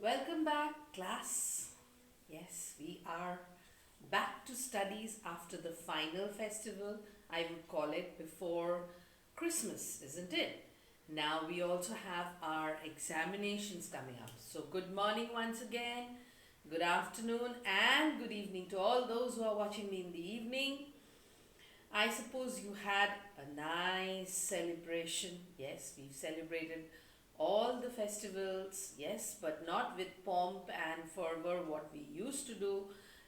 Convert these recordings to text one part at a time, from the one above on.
Welcome back, class. Yes, we are back to studies after the final festival, I would call it, before Christmas, isn't it? Now we also have our examinations coming up. So, good morning once again, good afternoon, and good evening to all those who are watching me in the evening. I suppose you had a nice celebration. Yes, we've celebrated all the festivals, yes, but not with pomp and fervor what we used to do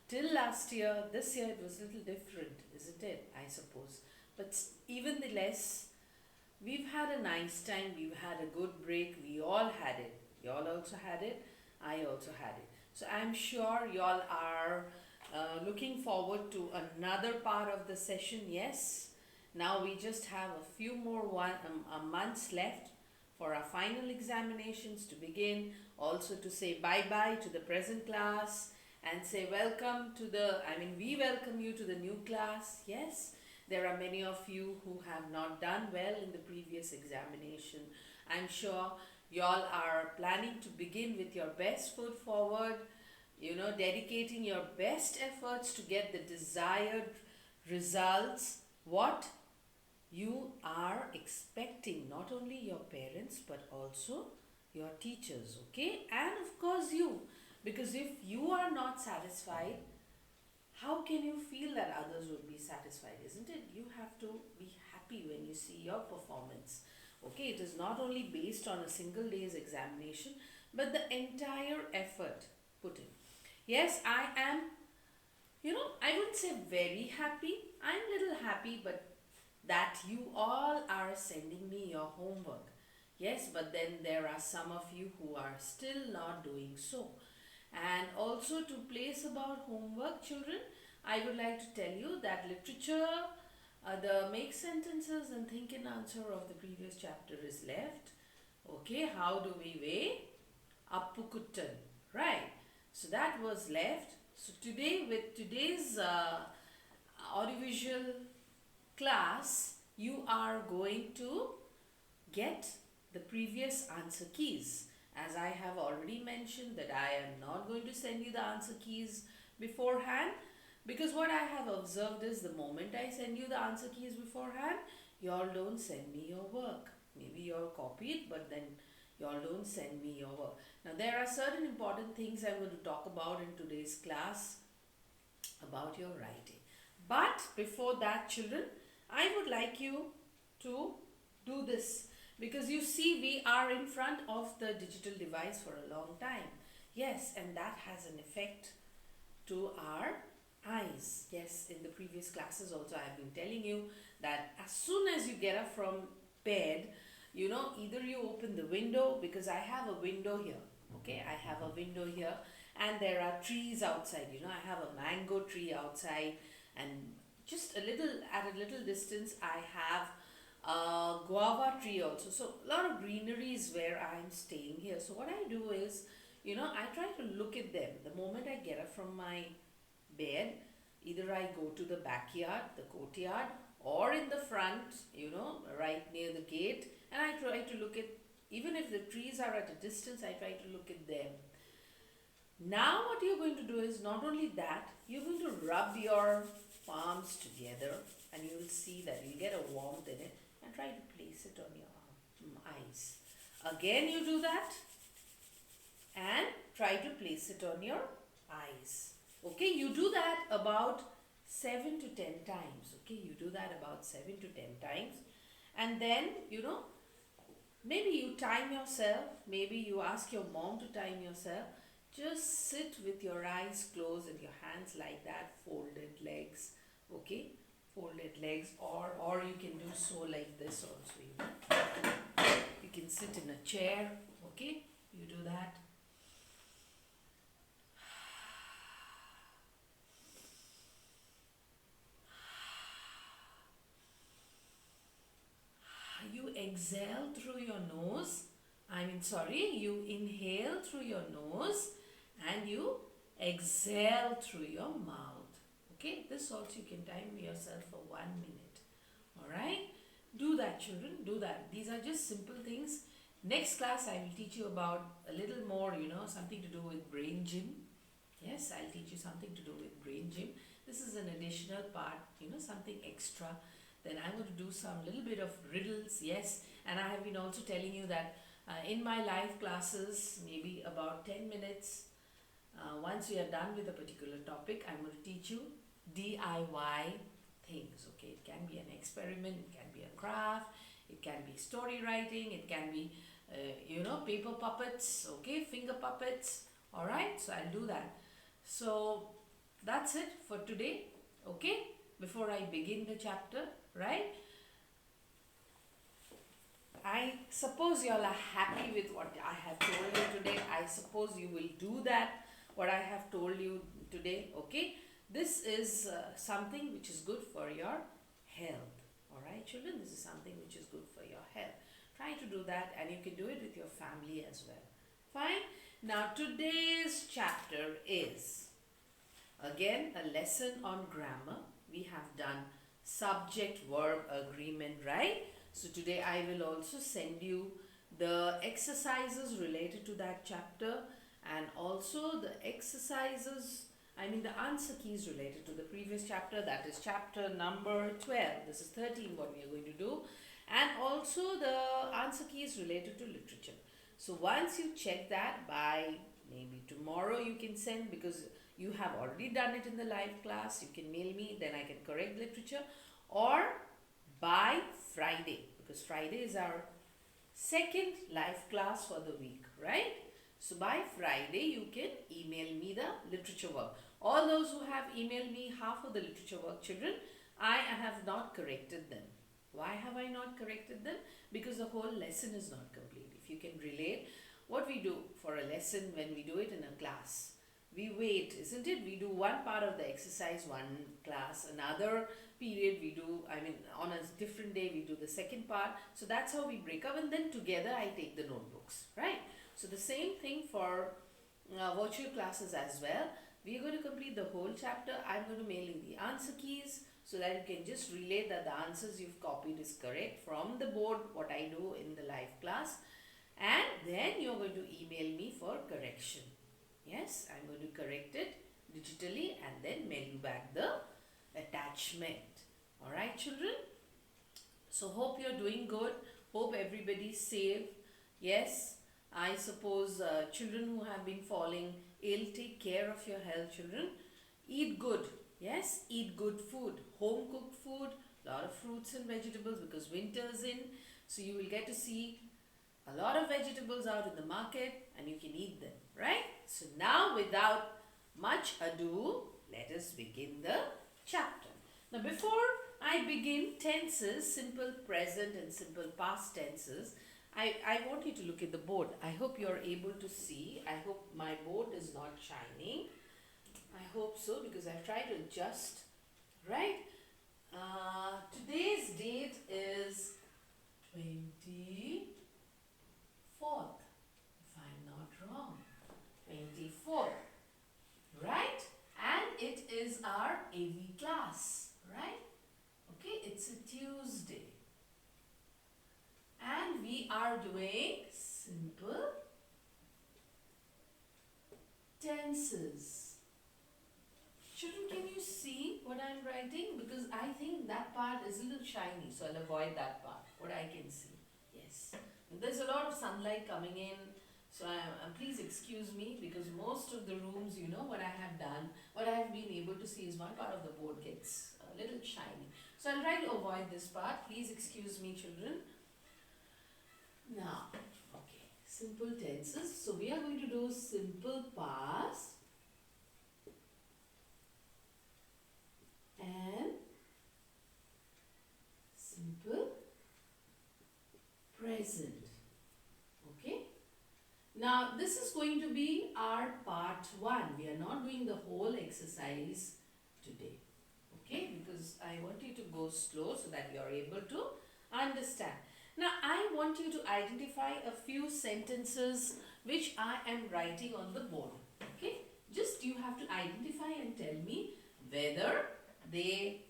till last year. This year it was a little different, isn't it? I suppose. But even the less, we've had a nice time, we've had a good break, we all had it. Y'all also had it, I also had it. So I'm sure y'all are looking forward to another part of the session. Yes, now we just have a few more months left for our final examinations to begin, also to say bye-bye to the present class and say welcome to we welcome you to the new class. Yes, there are many of you who have not done well in the previous examination. I'm sure y'all are planning to begin with your best foot forward, dedicating your best efforts to get the desired results. What you are expecting, not only your parents but also your teachers, okay, and of course you, because if you are not satisfied, how can you feel that others will be satisfied, isn't it? You have to be happy when you see your performance. Okay, it is not only based on a single day's examination but the entire effort put in. Yes, I am, I wouldn't say very happy, I'm a little happy, but that you all are sending me your homework. Yes, but then there are some of you who are still not doing so. And also, to place about homework, children, I would like to tell you that literature, the make sentences and think and answer of the previous chapter is left. Okay, how do we weigh? Appukuttan, right? So that was left. So today, with today's audiovisual class, you are going to get the previous answer keys. As I have already mentioned that I am not going to send you the answer keys beforehand, because what I have observed is the moment I send you the answer keys beforehand, y'all don't send me your work. Maybe y'all copy it, but then y'all don't send me your work. Now there are certain important things I'm going to talk about in today's class about your writing. But before that, children, I would like you to do this, because you see we are in front of the digital device for a long time. Yes, and that has an effect to our eyes. Yes, in the previous classes also I have been telling you that as soon as you get up from bed, either you open the window, because I have a window here. Okay, I have a window here and there are trees outside. I have a mango tree outside, and just at a little distance I have a guava tree also. So a lot of greenery is where I'm staying here. So what I do is, I try to look at them the moment I get up from my bed. Either I go to the backyard, the courtyard, or in the front, right near the gate, and I try to look at, even if the trees are at a distance, I try to look at them. Now what you're going to do is not only that, you're going to rub your palms together and you will see that you'll get a warmth in it, and try to place it on your eyes. Again you do that and try to place it on your eyes. Okay, you do that about 7 to 10 times. Okay, you do that about 7 to 10 times, and then maybe you time yourself, maybe you ask your mom to time yourself. Just sit with your eyes closed and your hands like that, folded legs. Okay, folded legs, or you can do so like this also. You can sit in a chair. Okay, you do that. You exhale through your nose. You inhale through your nose and you exhale through your mouth. Okay, this also you can time yourself for 1 minute. Alright, do that, children, do that. These are just simple things Next class, I will teach you about a little more, something to do with brain gym. Yes, I'll teach you something to do with brain gym. This is an additional part, something extra. Then I'm going to do some little bit of riddles, yes. And I have been also telling you that in my live classes, maybe about 10 minutes, once we are done with a particular topic, I'm going to teach you DIY things, okay. It can be an experiment, it can be a craft, it can be story writing, it can be, paper puppets, okay, finger puppets, alright. So I'll do that. So that's it for today, okay. Before I begin the chapter, right, I suppose you all are happy with what I have told you today. I suppose you will do that, what I have told you today, okay. This is something which is good for your health, alright children. This is something which is good for your health. Try to do that, and you can do it with your family as well. Fine. Now today's chapter is again a lesson on grammar. We have done subject verb agreement, right? So today I will also send you the exercises related to that chapter, and also the exercises, the answer keys related to the previous chapter, that is chapter number 12. This is 13 what we are going to do, and also the answer keys related to literature. So once you check that, by maybe tomorrow you can send, because you have already done it in the live class, you can mail me, then I can correct literature, or by Friday, because Friday is our second live class for the week, right? So by Friday you can email me the literature work. All those who have emailed me half of the literature work, children, I have not corrected them. Why have I not corrected them? Because the whole lesson is not complete. If you can relate, what we do for a lesson when we do it in a class, we wait, isn't it? We do one part of the exercise, one class, another period we do, on a different day we do the second part. So that's how we break up, and then together I take the notebooks, right? So the same thing for virtual classes as well. We are going to complete the whole chapter. I'm going to mail you the answer keys, so that you can just relate that the answers you've copied is correct from the board, what I do in the live class, and then you're going to email me for correction. Yes, I'm going to correct it digitally and then mail you back the attachment. Alright children, so hope you're doing good, hope everybody's safe. Yes, I suppose children who have been falling ill, take care of your health children. Eat good, yes, eat good food, home cooked food, lot of fruits and vegetables, because winter's in, so you will get to see a lot of vegetables out in the market and you can eat them, right? So now without much ado, let us begin the chapter. Now before I begin tenses, simple present and simple past tenses, I want you to look at the board. I hope you are able to see. I hope my board is not shining. I hope so, because I've tried to adjust, right? Today's date is 24th, if I'm not wrong. 24th, right? And it is our AV class, right? Okay, it's a Tuesday. And we are doing simple tenses. Children, can you see what I'm writing? Because I think that part is a little shiny, so I'll avoid that part, what I can see. Yes. There's a lot of sunlight coming in, so please excuse me, because most of the rooms, what I have done, what I have been able to see is one part of the board gets a little shiny. So I'll try to avoid this part. Please excuse me, children. Now, okay, simple tenses. So we are going to do simple past and simple present. Okay. Now this is going to be our part 1. We are not doing the whole exercise today. Okay, because I want you to go slow so that you are able to understand. Now I want you to identify a few sentences which I am writing on the board. Okay, just you have to identify and tell me whether they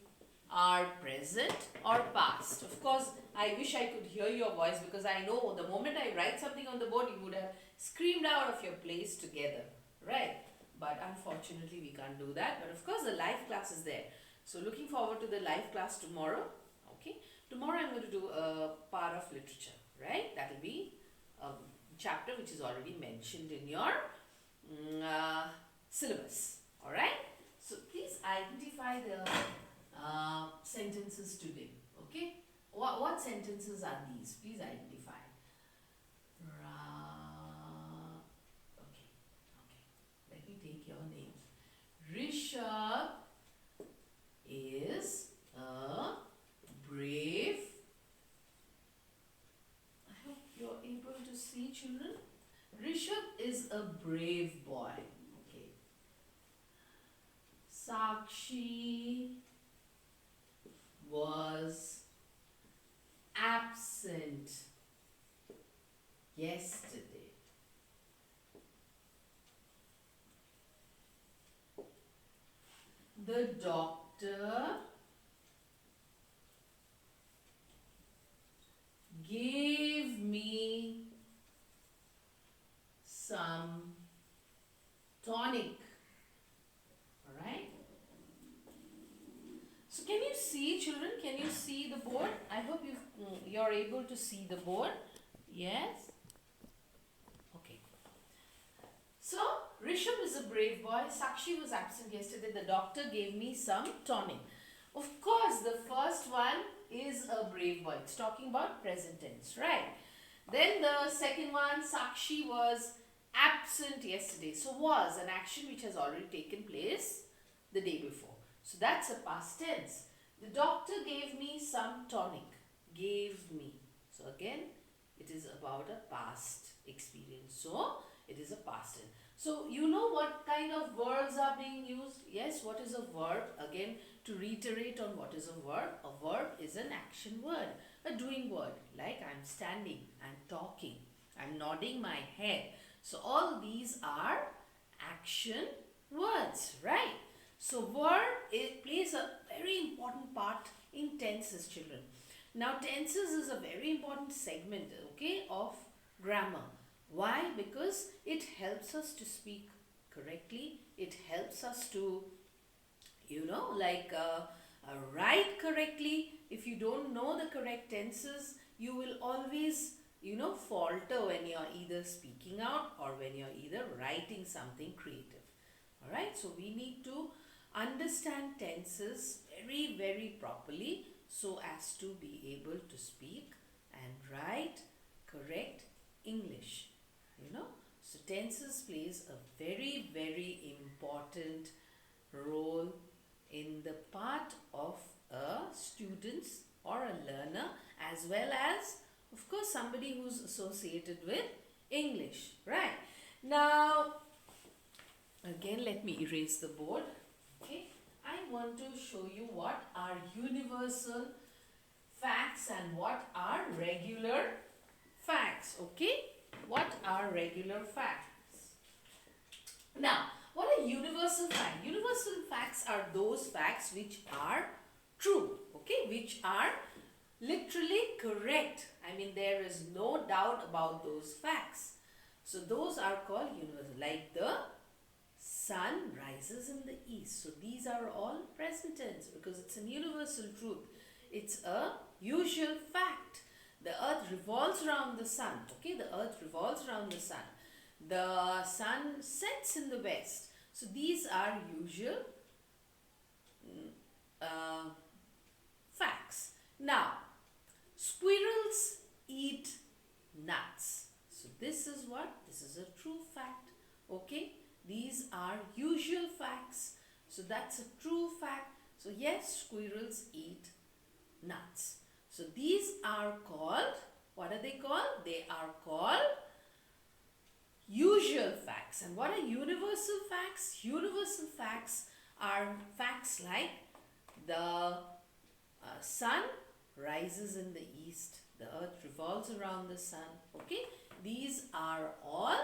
are present or past. Of course, I wish I could hear your voice, because I know the moment I write something on the board, you would have screamed out of your place together, right? But unfortunately, we can't do that. But of course, the live class is there. So looking forward to the live class tomorrow. Okay. Tomorrow I'm going to do a part of literature, right? That will be a chapter which is already mentioned in your syllabus. Alright? So please identify the sentences today. Okay? What sentences are these? Please identify. Okay. Okay. Let me take your name. Rishabh is a brave. I hope you're able to see, children. Rishabh is a brave boy. Okay. Sakshi was absent yesterday. The doctor gave me some tonic. Alright? So can you see, children? Can you see the board? I hope you're able to see the board. Yes? Okay. So, Rishabh is a brave boy. Sakshi was absent yesterday. The doctor gave me some tonic. Of course, the first one is a brave boy. It's talking about present tense, right? Then the second one, Sakshi was absent yesterday. So, was an action which has already taken place the day before. So, that's a past tense. The doctor gave me some tonic. Gave me. So, again, it is about a past experience. So, it is a past tense. So, you know what kind of verbs are being used? Yes, what is a verb? Again, to reiterate on what is a verb is an action word, a doing word. Like I'm standing, I'm talking, I'm nodding my head. So, all these are action words, right? So, verb, it plays a very important part in tenses, children. Now, tenses is a very important segment, okay, of grammar. Why? Because it helps us to speak correctly. It helps us to, write correctly. If you don't know the correct tenses, you will always, falter when you're either speaking out or when you're either writing something creative. Alright, so we need to understand tenses very, very properly so as to be able to speak and write correct English. So tenses plays a very, very important role in the part of a student or a learner, as well as, of course, somebody who's associated with English, right? Now, again, let me erase the board. Okay, I want to show you what are universal facts and what are regular facts. Okay, what are regular facts? Now, what are universal facts? Universal facts are those facts which are true, okay, which are literally correct. I mean, there is no doubt about those facts. So, those are called universal, like the sun rises in the east. So, these are all present tense because it's a universal truth. It's a usual fact. The earth revolves around the sun. Okay, the earth revolves around the sun. The sun sets in the west. So these are usual facts. Now, squirrels eat nuts. So this is what? This is a true fact. Okay, these are usual facts. So that's a true fact. So yes, squirrels eat nuts. So these are called, what are they called? They are called usual facts. And what are universal facts? Universal facts are facts like the sun rises in the east, the earth revolves around the sun. Okay, these are all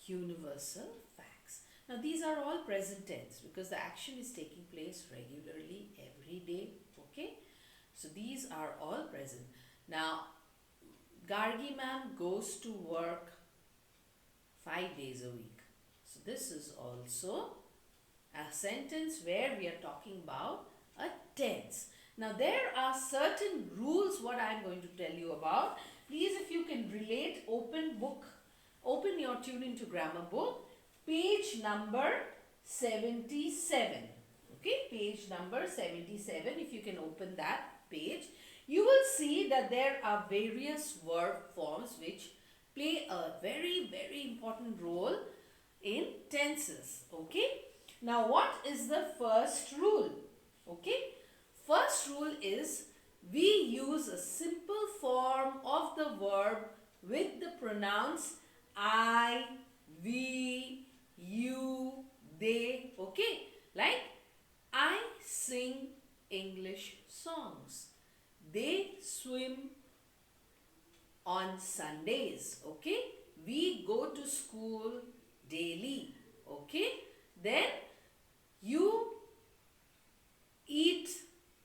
universal facts. Now these are all present tense because the action is taking place regularly every day. Okay. So these are all present. Now Gargi ma'am goes to work 5 days a week. So this is also a sentence where we are talking about a tense. Now there are certain rules what I am going to tell you about. Please, if you can relate, open your Tune Into Grammar book, page number 77. Okay, page number 77. If you can open that page, you will see that there are various verb forms which play a very, very important role in tenses. Okay. Now what is the first rule? Okay. First rule is we use a simple form of the verb with the pronouns I, we, you, they. Okay. Like I sing English songs. They swim on Sundays. Okay. We go to school daily. Okay. Then you eat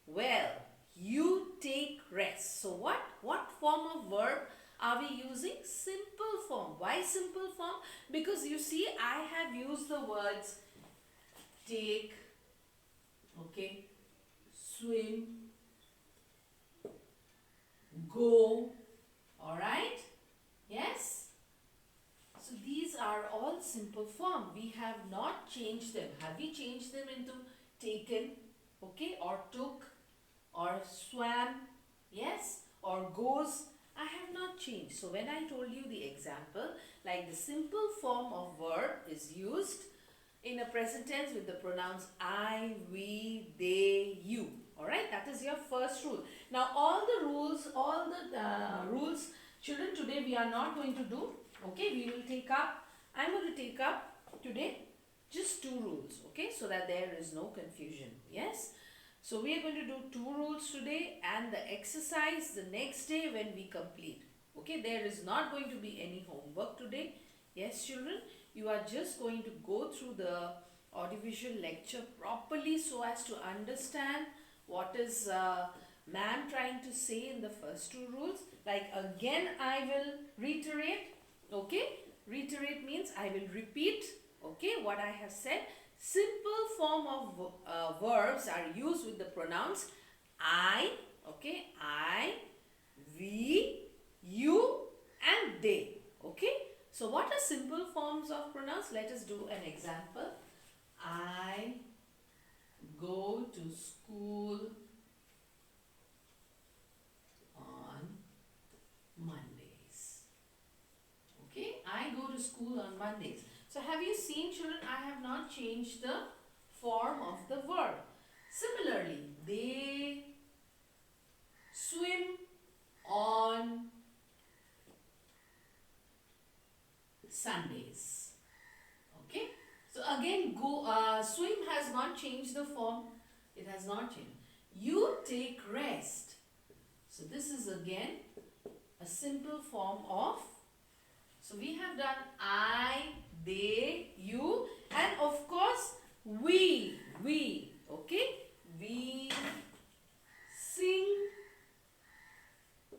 well. You take rest. So what form of verb are we using? Simple form. Why simple form? Because you see I have used the words take, okay, swim, go, alright? Yes? So these are all simple form. We have not changed them. Have we changed them into taken, okay, or took, or swam, yes, or goes? I have not changed. So when I told you the example, like the simple form of verb is used in a present tense with the pronouns I, we, they, you. Alright, that is your first rule. Now all the rules, rules, children, today we are not going to do. Okay, we will take up, I am going to take up today just 2 rules. Okay, so that there is no confusion. Yes. So we are going to do 2 rules today and the exercise the next day when we complete. Okay, there is not going to be any homework today. Yes, children, you are just going to go through the audiovisual lecture properly so as to understand what is ma'am trying to say in the first 2 rules. Like again, I will reiterate. Okay, reiterate means I will repeat, okay, what I have said. Simple form of verbs are used with the pronouns I, okay, I, we, you and they. Okay, so what are simple forms of pronouns? Let us do an example. I go to school on Mondays. Okay, I go to school on Mondays. So have you seen, children, I have not changed the form of the verb. Similarly, they swim on Sundays. Okay. So again, swim has not changed the form. It has not changed. You take rest. So this is again a simple form of. So we have done I, they, you, and of course we. Okay. We sing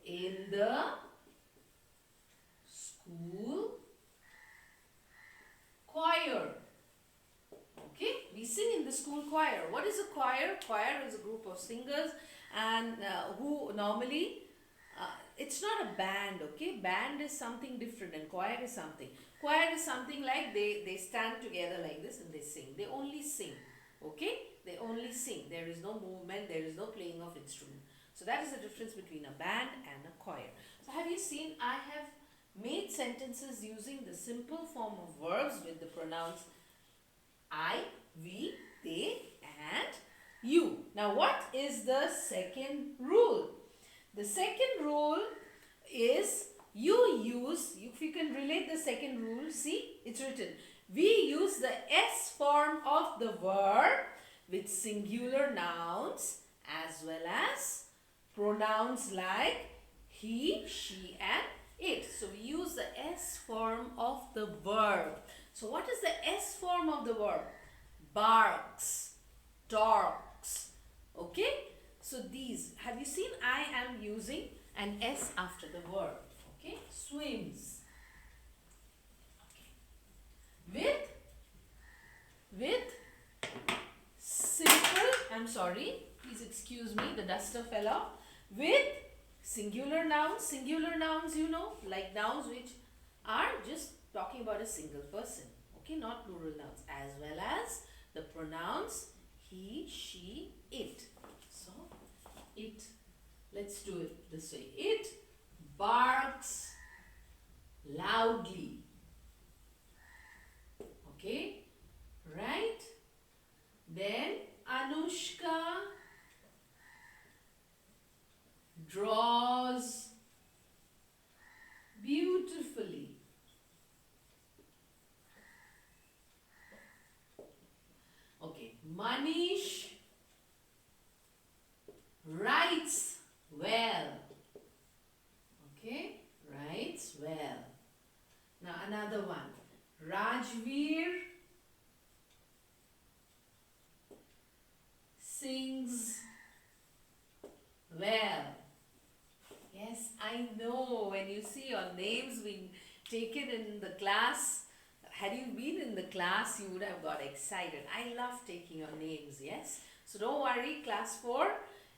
in the school choir. Okay, we sing in the school choir. What is a choir? Choir is a group of singers and who normally, it's not a band, okay? Band is something different and choir is something. Choir is something like they stand together like this and they sing. They only sing, okay? They only sing. There is no movement, there is no playing of instrument. So that is the difference between a band and a choir. So have you seen, I have made sentences using the simple form of verbs with the pronouns I, we, they and you. Now what is the second rule? The second rule is you use, if you can relate the second rule, see, it's written. We use the S form of the verb with singular nouns as well as pronouns like he, she and it. So we use the S form of the verb. So what is the S form of the verb? Barks, talks. Okay? So these, have you seen I am using an S after the verb? Okay? Swims. Okay. With simple, I'm sorry, please excuse me, the duster fell off. With singular nouns, you know, like nouns which are just talking about a single person. Okay, not plural nouns, as well as the pronouns he, she, it. So, it, let's do it this way. It barks loudly. Okay, right? Then Anushka draws beautifully. Okay, Manish writes well. Okay, writes well. Now another one. Rajveer sings well. Yes, I know. When you see your names being taken in the class, had you been in the class, you would have got excited. I love taking your names, yes? So don't worry, class 4,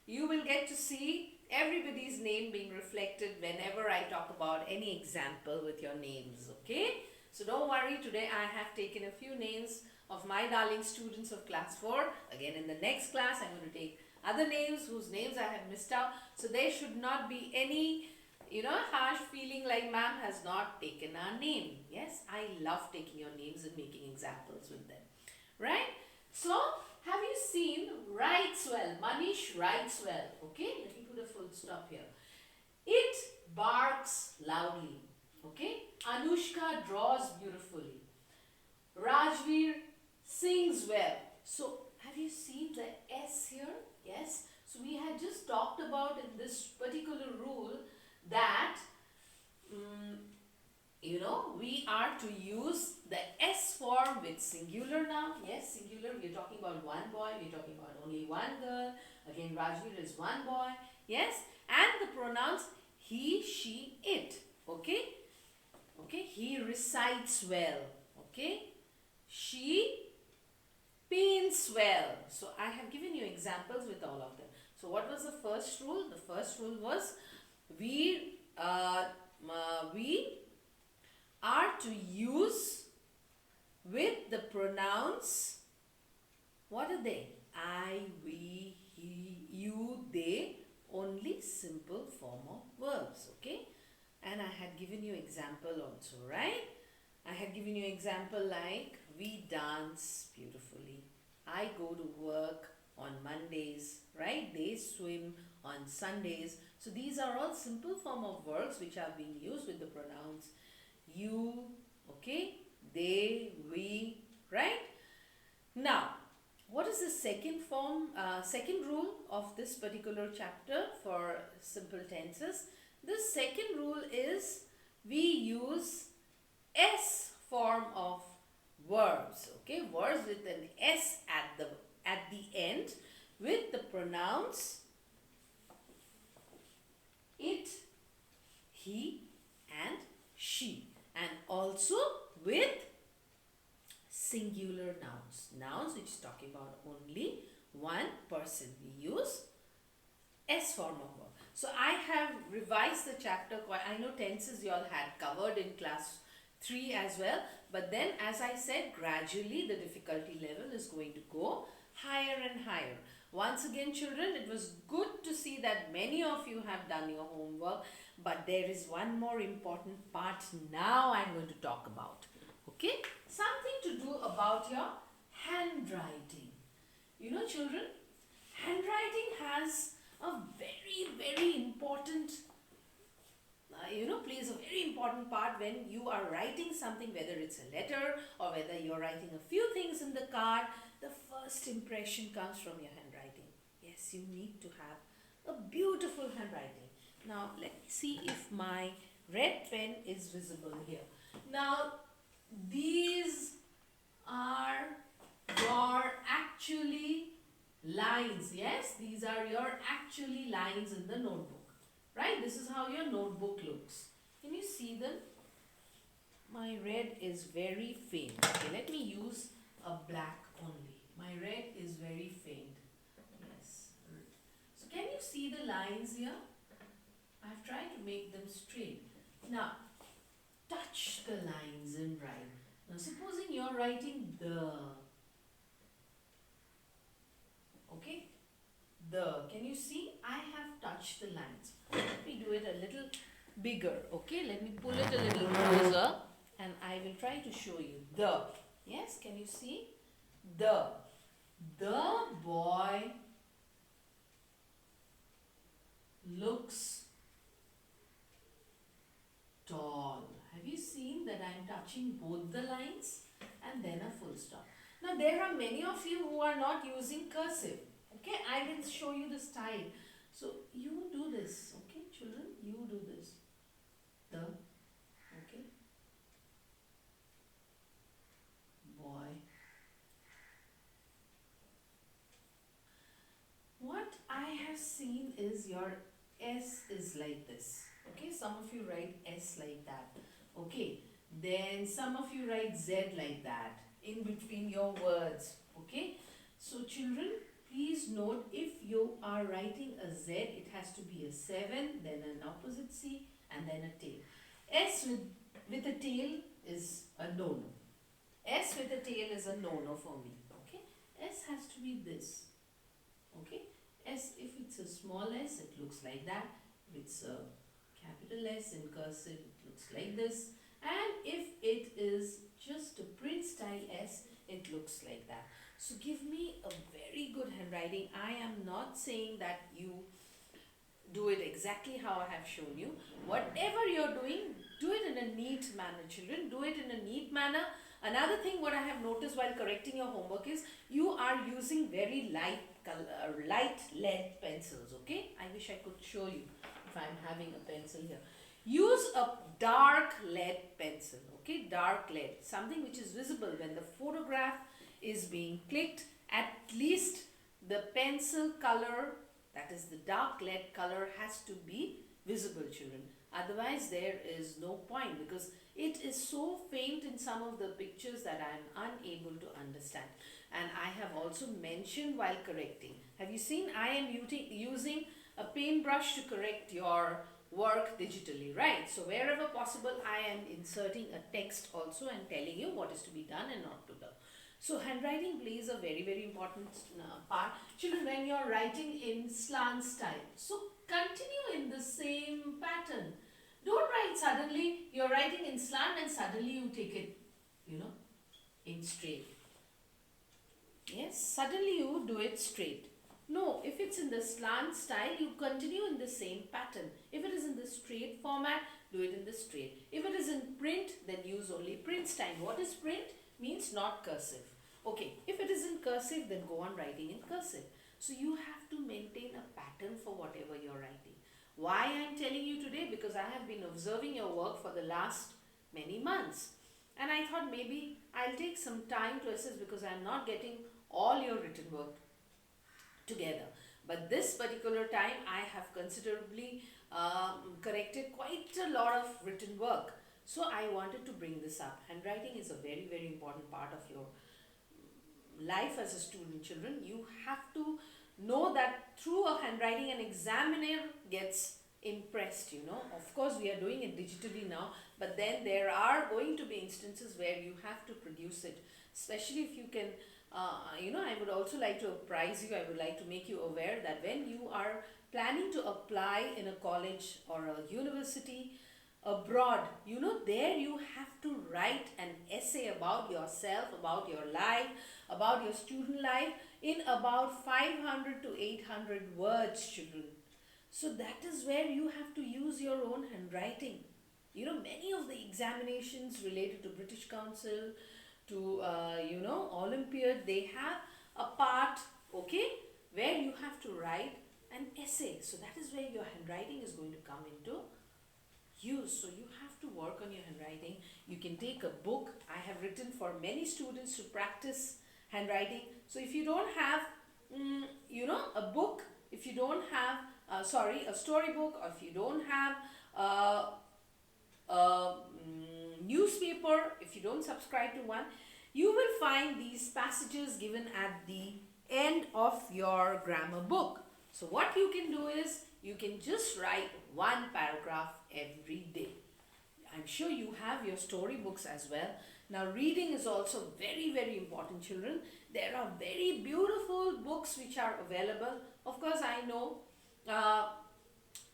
you will get to see everybody's name being reflected whenever I talk about any example with your names, okay? So don't worry, today I have taken a few names of my darling students of class 4. Again, in the next class, I'm going to take other names whose names I have missed out. So there should not be any, harsh feeling like ma'am has not taken our name. Yes, I love taking your names and making examples with them. Right? So, have you seen writes well? Manish writes well. Okay, let me put a full stop here. It barks loudly. Okay, Anushka draws beautifully. Rajveer sings well. So, have you seen the S here? Yes. So, we had just talked about in this particular rule that, we are to use the S form with singular noun. Yes, singular. We are talking about one boy. We are talking about only one girl. Again, Rajveer is one boy. Yes. And the pronouns he, she, it. Okay. Okay. He recites well. Okay. She paints well. So I have given you examples with all of them. So what was the first rule? The first rule was we are to use with the pronouns. What are they? I, we, he, you, they. Only simple form of verbs. Okay. And I had given you example also, right? I had given you example like we dance beautifully. I go to work on Mondays, right? They swim on Sundays. So these are all simple form of verbs which are being used with the pronouns you, okay, they, we, right? Now, what is the second rule of this particular chapter for simple tenses? The second rule is we use S form of verbs, okay, verbs with an S at the end with the pronouns it, he and she, and also with singular nouns which is talking about only one person. We use S form of verb. So I have revised the chapter quite. I know tenses you all had covered in class 3 as well, but then as I said, gradually the difficulty level is going to go higher and higher. Once again, children, it was good to see that many of you have done your homework, but there is one more important part now I'm going to talk about. Okay? Something to do about your handwriting. You know, children, handwriting has a very, very important, plays a very important part when you are writing something, whether it's a letter or whether you're writing a few things in the card. The first impression comes from your handwriting. Yes, you need to have a beautiful handwriting. Now, let me see if my red pen is visible here. Now, These are your actually lines. Yes, these are your actually lines in the notebook. Right? This is how your notebook looks. Can you see them? My red is very faint. Okay, let me use a black only. My red is very faint. Yes. So can you see the lines here? I've tried to make them straight. Now, touch the lines and write. Now, supposing you're writing the, okay, the, can you see? I have touched the lines. Let me do it a little bigger, okay? Let me pull it a little closer and I will try to show you. The, yes, can you see? The boy looks tall. Have you seen that I am touching both the lines and then a full stop? Now there are many of you who are not using cursive. Okay, I will show you the style. So you do this, okay, children, you do this. The, okay, boy. What I have seen is your S is like this. Okay, some of you write S like that. Okay, then some of you write Z like that in between your words. Okay, so children, please note if you are writing a Z, it has to be a 7, then an opposite C, and then a tail. S with a tail is a no-no. S with a tail is a no-no for me. Okay, S has to be this. Okay, S, if it's a small s, it looks like that. If it's a capital S in cursive, it looks like this. And if it is just a print style S, it looks like that. So give me a very good handwriting. I am not saying that you do it exactly how I have shown you. Whatever you're doing, do it in a neat manner, children. Do it in a neat manner. Another thing what I have noticed while correcting your homework is you are using very light lead pencils. Okay, I wish I could show you if I'm having a pencil here. Use a dark lead pencil. Okay, dark lead, something which is visible when the photograph is being clicked. At least the pencil color, that is the dark lead color, has to be visible, children. Otherwise there is no point, because it is so faint in some of the pictures that I am unable to understand. And I have also mentioned while correcting, have you seen I am using a paintbrush to correct your work digitally, right? So wherever possible I am inserting a text also and telling you what is to be done and not to do. So handwriting plays a very, very important part. Children, when you are writing in slant style, so continue in the same pattern. Don't write suddenly, you're writing in slant and suddenly you take it, in straight. Yes, suddenly you do it straight. No, if it's in the slant style, you continue in the same pattern. If it is in the straight format, do it in the straight. If it is in print, then use only print style. What is print? Means not cursive. Okay, if it is in cursive, then go on writing in cursive. So you have to maintain a pattern for whatever you're writing. Why I'm telling you today? Because I have been observing your work for the last many months. And I thought maybe I'll take some time to assess, because I'm not getting all your written work together. But this particular time I have considerably corrected quite a lot of written work. So I wanted to bring this up. Handwriting is a very, very important part of your life as a student, children. You have to know that through a handwriting an examiner gets impressed. Of course we are doing it digitally now, but then there are going to be instances where you have to produce it, especially if you can I would also like to apprise you, I would like to make you aware that when you are planning to apply in a college or a university abroad, there you have to write an essay about yourself, about your life, about your student life in about 500 to 800 words, children. So that is where you have to use your own handwriting. Many of the examinations related to British Council, to Olympiad, they have a part, okay, where you have to write an essay. So that is where your handwriting is going to come into use. So you have to work on your handwriting. You can take a book. I have written for many students to practice handwriting. So if you don't have, a book, if you don't have, a storybook, or if you don't have newspaper, if you don't subscribe to one, you will find these passages given at the end of your grammar book. So what you can do is you can just write one paragraph every day. I'm sure you have your storybooks as well. Now reading is also very, very important, children. There are very beautiful books which are available. Of course, I know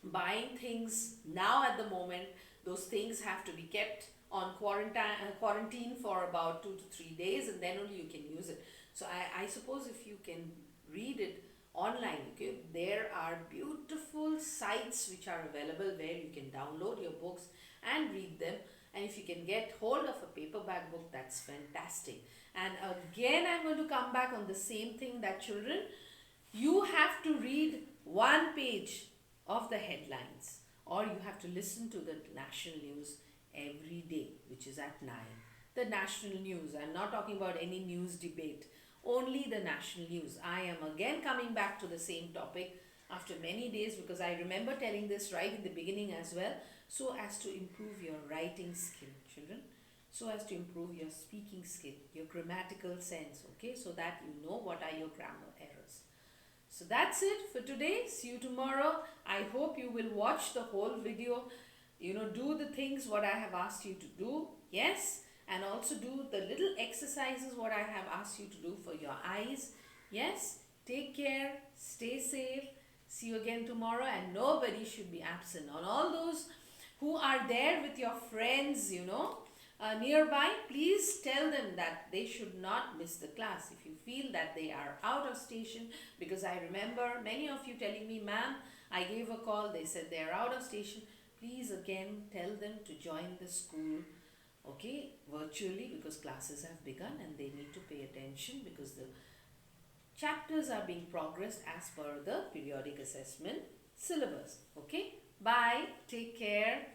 buying things now at the moment, those things have to be kept on quarantine for about 2 to 3 days, and then only you can use it. So I suppose if you can read it online, okay, there are beautiful sites which are available where you can download your books and read them. And if you can get hold of a paperback book, that's fantastic. And again, I'm going to come back on the same thing, that children, you have to read one page of the headlines, or you have to listen to the national news every day, which is at 9. The national news, I'm not talking about any news debate, only the national news. I am again coming back to the same topic after many days, because I remember telling this right in the beginning as well, so as to improve your writing skill, children, so as to improve your speaking skill, your grammatical sense, okay, so that you know what are your grammar errors. So that's it for today. See you tomorrow. I hope you will watch the whole video, do the things what I have asked you to do, yes, and also do the little exercises what I have asked you to do for your eyes, yes. Take care, stay safe. See you again tomorrow, and nobody should be absent. On all those who are there with your friends, nearby, please tell them that they should not miss the class if you feel that they are out of station. Because I remember many of you telling me, ma'am, I gave a call, they said they are out of station. Please again tell them to join the school, okay, virtually, because classes have begun and they need to pay attention, because the chapters are being progressed as per the periodic assessment syllabus. Okay, bye, take care.